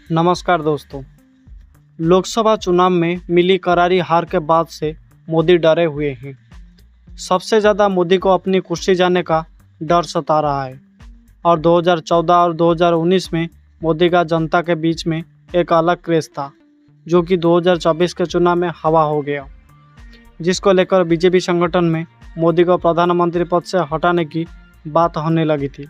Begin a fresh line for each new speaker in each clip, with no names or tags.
नमस्कार दोस्तों। लोकसभा चुनाव में मिली करारी हार के बाद से मोदी डरे हुए हैं। सबसे ज़्यादा मोदी को अपनी कुर्सी जाने का डर सता रहा है और 2014 और 2019 में मोदी का जनता के बीच में एक अलग क्रेज़ था, जो कि 2024 के चुनाव में हवा हो गया, जिसको लेकर बीजेपी संगठन में मोदी को प्रधानमंत्री पद से हटाने की बात होने लगी थी।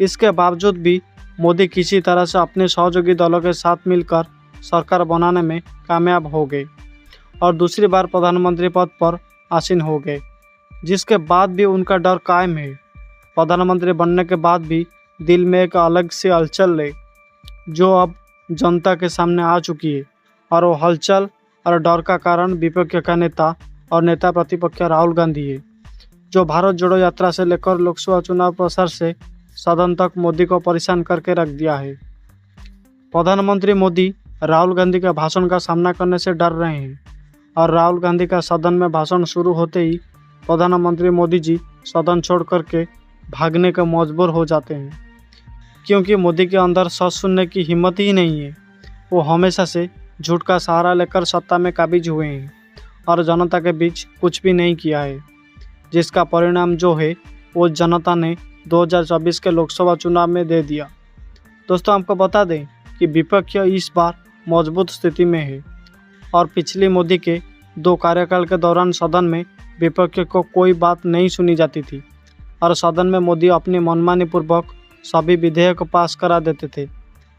इसके बावजूद भी मोदी किसी तरह से अपने सहयोगी दलों के साथ मिलकर सरकार बनाने में कामयाब हो गए और दूसरी बार प्रधानमंत्री पद पर आसीन हो गए, जिसके बाद भी उनका डर कायम है। प्रधानमंत्री बनने के बाद भी दिल में एक अलग सी हलचल है, जो अब जनता के सामने आ चुकी है और वो हलचल और डर का कारण विपक्ष का नेता और नेता प्रतिपक्ष राहुल गांधी है, जो भारत जोड़ो यात्रा से लेकर लोकसभा चुनाव प्रचार से सदन तक मोदी को परेशान करके रख दिया है। प्रधानमंत्री मोदी राहुल गांधी के भाषण का सामना करने से डर रहे हैं और राहुल गांधी का सदन में भाषण शुरू होते ही प्रधानमंत्री मोदी जी सदन छोड़ करके भागने के मजबूर हो जाते हैं, क्योंकि मोदी के अंदर सच सुनने की हिम्मत ही नहीं है। वो हमेशा से झूठ का सहारा लेकर सत्ता में काबिज हुए हैं और जनता के बीच कुछ भी नहीं किया है, जिसका परिणाम जो है वो जनता ने 2024 के लोकसभा चुनाव में दे दिया। दोस्तों, आपको बता दें कि विपक्ष इस बार मजबूत स्थिति में है और पिछली मोदी के 2 कार्यकाल के दौरान सदन में विपक्ष को कोई बात नहीं सुनी जाती थी और सदन में मोदी अपनी मनमानी पूर्वक सभी विधेयक पास करा देते थे।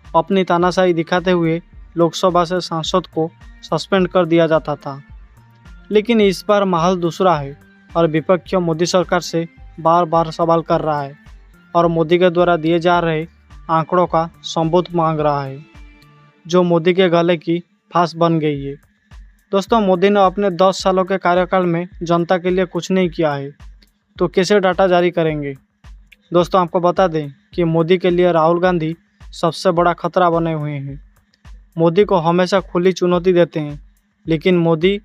अपनी तानाशाही दिखाते हुए लोकसभा से सांसद को सस्पेंड कर दिया जाता था। लेकिन इस बार माहौल दूसरा है और विपक्ष मोदी सरकार से बार बार सवाल कर रहा है और मोदी के द्वारा दिए जा रहे आंकड़ों का सबूत मांग रहा है, जो मोदी के गले की फांस बन गई है। दोस्तों, मोदी ने अपने 10 सालों के कार्यकाल में जनता के लिए कुछ नहीं किया है, तो कैसे डाटा जारी करेंगे। दोस्तों, आपको बता दें कि मोदी के लिए राहुल गांधी सबसे बड़ा खतरा बने हुए हैं। मोदी को हमेशा खुली चुनौती देते हैं, लेकिन मोदी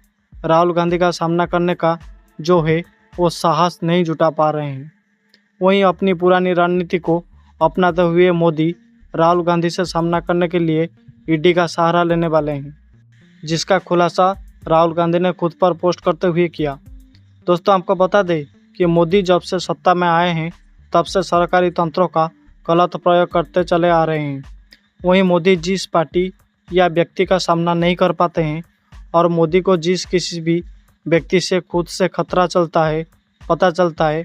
राहुल गांधी का सामना करने का जो है वो साहस नहीं जुटा पा रहे हैं। वहीं अपनी पुरानी रणनीति को अपनाते हुए मोदी राहुल गांधी से सामना करने के लिए ईडी का सहारा लेने वाले हैं, जिसका खुलासा राहुल गांधी ने खुद पर पोस्ट करते हुए किया। दोस्तों, आपको बता दें कि मोदी जब से सत्ता में आए हैं तब से सरकारी तंत्रों का गलत प्रयोग करते चले आ रहे हैं। वहीं मोदी जिस पार्टी या व्यक्ति का सामना नहीं कर पाते हैं और मोदी को जिस किसी भी व्यक्ति से खुद से खतरा पता चलता है,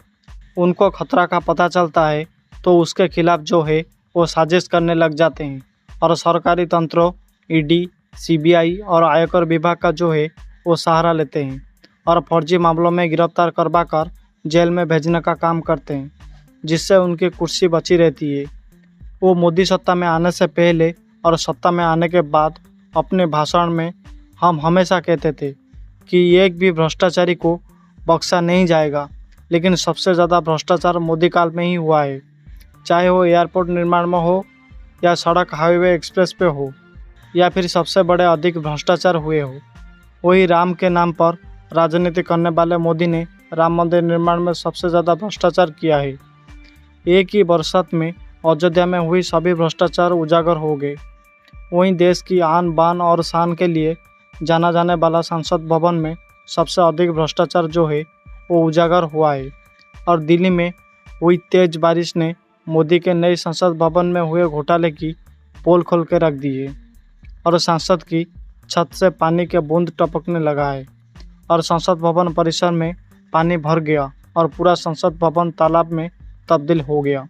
उनको खतरा का पता चलता है, तो उसके खिलाफ जो है वो साजिश करने लग जाते हैं और सरकारी तंत्रों ईडी, सीबीआई और आयकर विभाग का जो है वो सहारा लेते हैं और फर्जी मामलों में गिरफ्तार करवा कर जेल में भेजने का काम करते हैं, जिससे उनकी कुर्सी बची रहती है। वो मोदी सत्ता में आने से पहले और सत्ता में आने के बाद अपने भाषण में हम हमेशा कहते थे कि एक भी भ्रष्टाचारी को बख्शा नहीं जाएगा, लेकिन सबसे ज़्यादा भ्रष्टाचार मोदी काल में ही हुआ है, चाहे वो एयरपोर्ट निर्माण में हो या सड़क हाईवे एक्सप्रेस पे हो या फिर सबसे बड़े अधिक भ्रष्टाचार हुए हो। वही राम के नाम पर राजनीति करने वाले मोदी ने राम मंदिर निर्माण में सबसे ज़्यादा भ्रष्टाचार किया है। एक ही बरसात में अयोध्या में हुई सभी भ्रष्टाचार उजागर हो गए। वहीं देश की आन बान और शान के लिए जाना जाने वाला संसद भवन में सबसे अधिक भ्रष्टाचार जो है वो उजागर हुआ है और दिल्ली में हुई तेज बारिश ने मोदी के नए संसद भवन में हुए घोटाले की पोल खोल के रख दी है और संसद की छत से पानी के बूंद टपकने लगा है और संसद भवन परिसर में पानी भर गया और पूरा संसद भवन तालाब में तब्दील हो गया,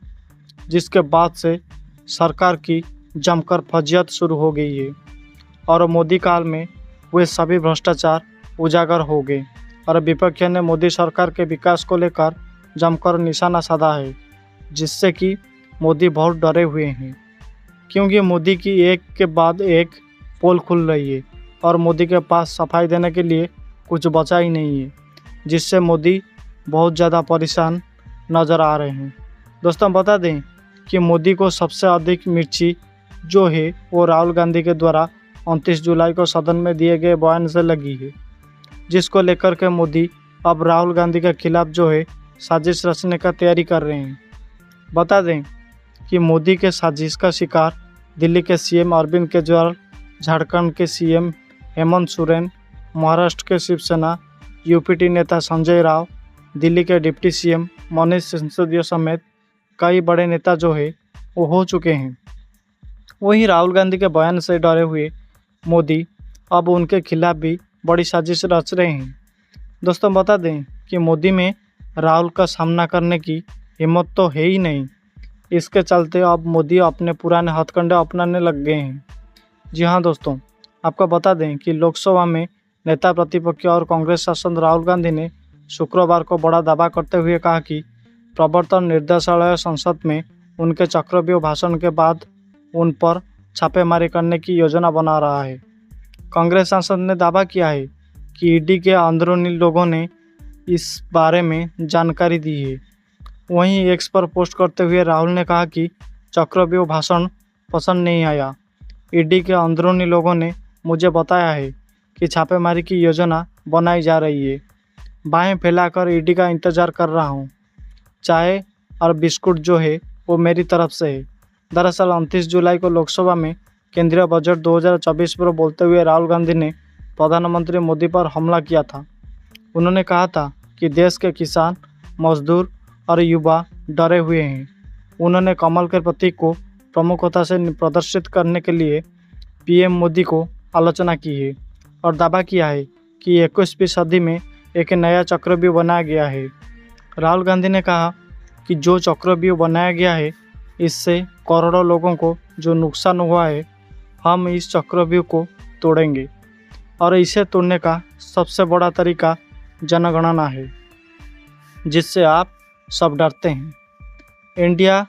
जिसके बाद से सरकार की जमकर फजियत शुरू हो गई है और मोदी काल में वे सभी भ्रष्टाचार उजागर हो गए और विपक्ष ने मोदी सरकार के विकास को लेकर जमकर निशाना साधा है, जिससे कि मोदी बहुत डरे हुए हैं, क्योंकि मोदी की एक के बाद एक पोल खुल रही है और मोदी के पास सफाई देने के लिए कुछ बचा ही नहीं है, जिससे मोदी बहुत ज़्यादा परेशान नज़र आ रहे हैं। दोस्तों, बता दें कि मोदी को सबसे अधिक मिर्ची जो है वो राहुल गांधी के द्वारा 29 जुलाई को सदन में दिए गए बयान से लगी है, जिसको लेकर के मोदी अब राहुल गांधी के खिलाफ जो है साजिश रचने का तैयारी कर रहे हैं। बता दें कि मोदी के साजिश का शिकार दिल्ली के सीएम अरविंद केजरीवाल, झारखंड के सीएम हेमंत सोरेन, महाराष्ट्र के शिवसेना यूपीटी नेता संजय राव, दिल्ली के डिप्टी सीएम मनीष सिसोदिया समेत कई बड़े नेता जो है वो हो चुके हैं। वहीं राहुल गांधी के बयान से डरे हुए मोदी अब उनके खिलाफ भी बड़ी साजिश रच रहे हैं। दोस्तों बता दें कि मोदी में राहुल का सामना करने की हिम्मत तो है ही नहीं। इसके चलते अब मोदी अपने पुराने हथकंडे अपनाने लग गए हैं। जी हाँ दोस्तों, आपको बता दें कि लोकसभा में नेता प्रतिपक्ष और कांग्रेस सांसद राहुल गांधी ने शुक्रवार को बड़ा दावा करते हुए कहा कि प्रवर्तन निर्देशालय संसद में उनके चक्रव्यूह भाषण के बाद उन पर छापेमारी करने की योजना बना रहा है। कांग्रेस सांसद ने दावा किया है कि ईडी के अंदरूनी लोगों ने इस बारे में जानकारी दी है। वहीं एक्स पर पोस्ट करते हुए राहुल ने कहा कि चक्रव्यूह भाषण पसंद नहीं आया। ईडी के अंदरूनी लोगों ने मुझे बताया है कि छापेमारी की योजना बनाई जा रही है। बाहें फैलाकर ईडी का इंतज़ार कर रहा हूँ। चाय और बिस्कुट जो है वो मेरी तरफ से है। दरअसल 29 जुलाई को लोकसभा में केंद्रीय बजट 2024 पर बोलते हुए राहुल गांधी ने प्रधानमंत्री मोदी पर हमला किया था। उन्होंने कहा था कि देश के किसान, मजदूर और युवा डरे हुए हैं। उन्होंने कमल के प्रतीक को प्रमुखता से प्रदर्शित करने के लिए पीएम मोदी को आलोचना की है और दावा किया है कि 21वीं सदी में एक नया चक्रव्यूह बनाया गया है। राहुल गांधी ने कहा कि जो चक्रव्यूह बनाया गया है इससे करोड़ों लोगों को जो नुकसान हुआ है, हम इस चक्रव्यूह को तोड़ेंगे और इसे तोड़ने का सबसे बड़ा तरीका जनगणना है, जिससे आप सब डरते हैं। इंडिया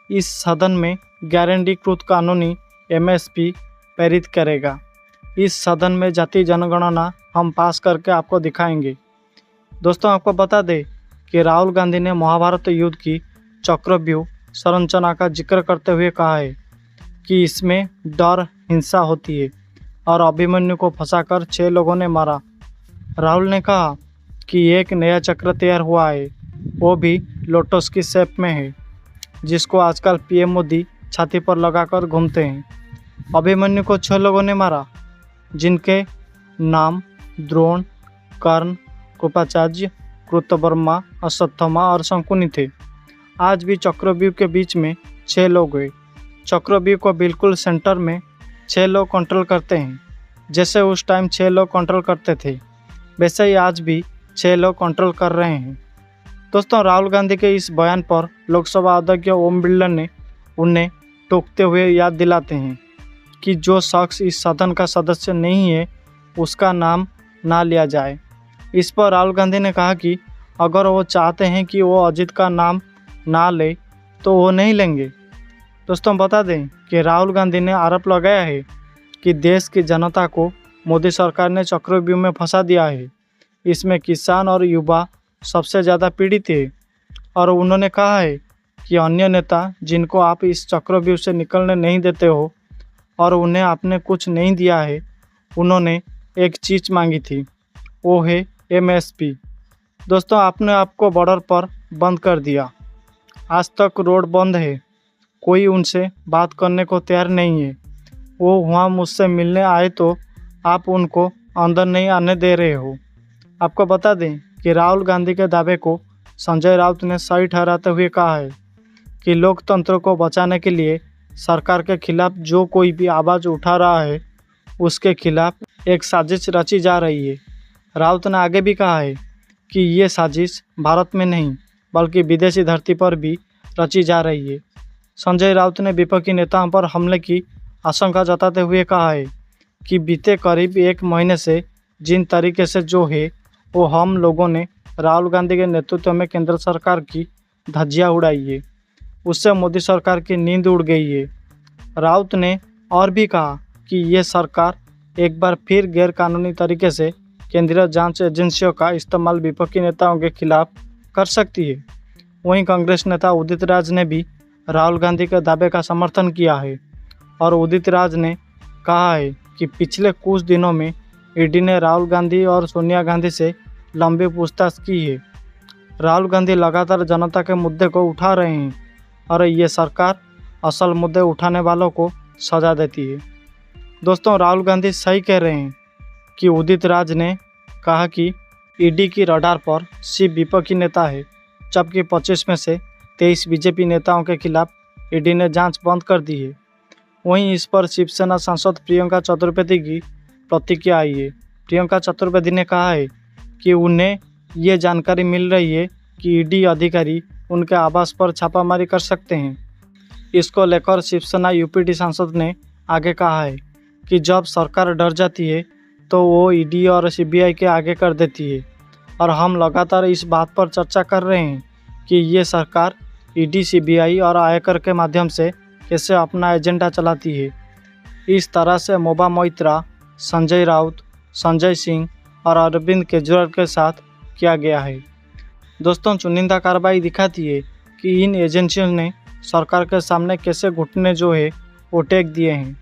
इस सदन में गारंटीकृत कानूनी एमएसपी पारित करेगा। इस सदन में जातीय जनगणना हम पास करके आपको दिखाएंगे। दोस्तों आपको बता दें कि राहुल गांधी ने महाभारत युद्ध की चक्रव्यूह संरचना का जिक्र करते हुए कहा है कि इसमें डर, हिंसा होती है और अभिमन्यु को फंसाकर 6 लोगों ने मारा। राहुल ने कहा कि एक नया चक्र तैयार हुआ है, वो भी लोटस की शेप में है, जिसको आजकल पीएम मोदी छाती पर लगाकर घूमते हैं। अभिमन्यु को 6 लोगों ने मारा, जिनके नाम द्रोण, कर्ण, कृपाचार्य, कृतवर्मा, अश्वत्थामा और शकुनी थे। आज भी चक्रव्यूह के बीच में 6 लोग हैं। चक्रव्यूह को बिल्कुल सेंटर में 6 लोग कंट्रोल करते हैं। जैसे उस टाइम 6 लोग कंट्रोल करते थे, वैसे ही आज भी 6 लोग कंट्रोल कर रहे हैं। दोस्तों राहुल गांधी के इस बयान पर लोकसभा अध्यक्ष ओम बिरला ने उन्हें टोकते हुए याद दिलाते हैं कि जो शख्स इस सदन का सदस्य नहीं है उसका नाम ना लिया जाए। इस पर राहुल गांधी ने कहा कि अगर वो चाहते हैं कि वो अजीत का नाम ना ले तो वो नहीं लेंगे। दोस्तों बता दें कि राहुल गांधी ने आरोप लगाया है कि देश की जनता को मोदी सरकार ने चक्रव्यूह में फंसा दिया है। इसमें किसान और युवा सबसे ज़्यादा पीड़ित है और उन्होंने कहा है कि अन्य नेता जिनको आप इस चक्रव्यूह से निकलने नहीं देते हो और उन्हें आपने कुछ नहीं दिया है, उन्होंने एक चीज़ मांगी थी, वो है एमएसपी। दोस्तों आपने आपको बॉर्डर पर बंद कर दिया। आज तक रोड बंद है, कोई उनसे बात करने को तैयार नहीं है। वो वहाँ मुझसे मिलने आए तो आप उनको अंदर नहीं आने दे रहे हो। आपको बता दें कि राहुल गांधी के दावे को संजय राउत ने सही ठहराते हुए कहा है कि लोकतंत्र को बचाने के लिए सरकार के खिलाफ जो कोई भी आवाज़ उठा रहा है उसके खिलाफ एक साजिश रची जा रही है। राउत ने आगे भी कहा है कि ये साजिश भारत में नहीं बल्कि विदेशी धरती पर भी रची जा रही है। संजय राउत ने विपक्षी नेताओं पर हमले की आशंका जताते हुए कहा है कि बीते करीब 1 महीने से जिन तरीके से जो है वो हम लोगों ने राहुल गांधी के नेतृत्व में केंद्र सरकार की धज्जियां उड़ाई है, उससे मोदी सरकार की नींद उड़ गई है। राउत ने और भी कहा कि ये सरकार एक बार फिर गैरकानूनी तरीके से केंद्रीय जांच एजेंसियों का इस्तेमाल विपक्षी नेताओं के खिलाफ कर सकती है। वहीं कांग्रेस नेता उदित राज ने भी राहुल गांधी के दावे का समर्थन किया है और उदित राज ने कहा है कि पिछले कुछ दिनों में ईडी ने राहुल गांधी और सोनिया गांधी से लंबी पूछताछ की है। राहुल गांधी लगातार जनता के मुद्दे को उठा रहे हैं और ये सरकार असल मुद्दे उठाने वालों को सजा देती है। दोस्तों, राहुल गांधी सही कह रहे हैं कि उदित राज ने कहा कि ईडी की रडार पर सिर्फ विपक्षी नेता है, जबकि 25 में से 23 बीजेपी नेताओं के खिलाफ ईडी ने जांच बंद कर दी है। वहीं इस पर शिवसेना सांसद प्रियंका चतुर्वेदी की प्रतिक्रिया आई है। प्रियंका चतुर्वेदी ने कहा है कि उन्हें ये जानकारी मिल रही है कि ईडी अधिकारी उनके आवास पर छापामारी कर सकते हैं। इसको लेकर शिवसेना यूपीटी सांसद ने आगे कहा है कि जब सरकार डर जाती है तो वो ईडी और सीबीआई के आगे कर देती है, और हम लगातार इस बात पर चर्चा कर रहे हैं कि ये सरकार ईडी, सीबीआई और आयकर के माध्यम से कैसे अपना एजेंडा चलाती है। इस तरह से मोबा मोइत्रा, संजय राउत, संजय सिंह और अरविंद केजरीवाल के साथ किया गया है। दोस्तों, चुनिंदा कार्रवाई दिखाती है कि इन एजेंसियों ने सरकार के सामने कैसे घुटने जो है वो टेक दिए हैं।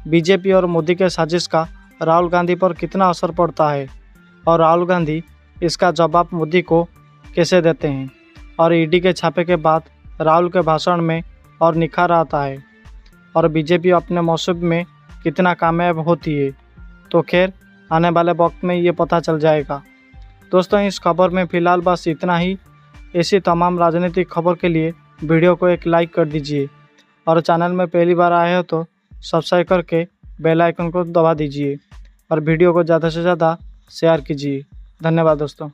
बीजेपी और मोदी के साजिश का राहुल गांधी पर कितना असर पड़ता है और राहुल गांधी इसका जवाब मोदी को कैसे देते हैं, और ईडी के छापे के बाद राहुल के भाषण में और निखार आता है और बीजेपी अपने मौसम में कितना कामयाब होती है, तो खैर आने वाले वक्त में ये पता चल जाएगा। दोस्तों, इस खबर में फ़िलहाल बस इतना ही। ऐसी तमाम राजनीतिक खबर के लिए वीडियो को एक लाइक कर दीजिए, और चैनल में पहली बार आए हो तो सब्सक्राइब करके बेल आइकन को दबा दीजिए और वीडियो को ज़्यादा से ज़्यादा शेयर कीजिए। धन्यवाद दोस्तों।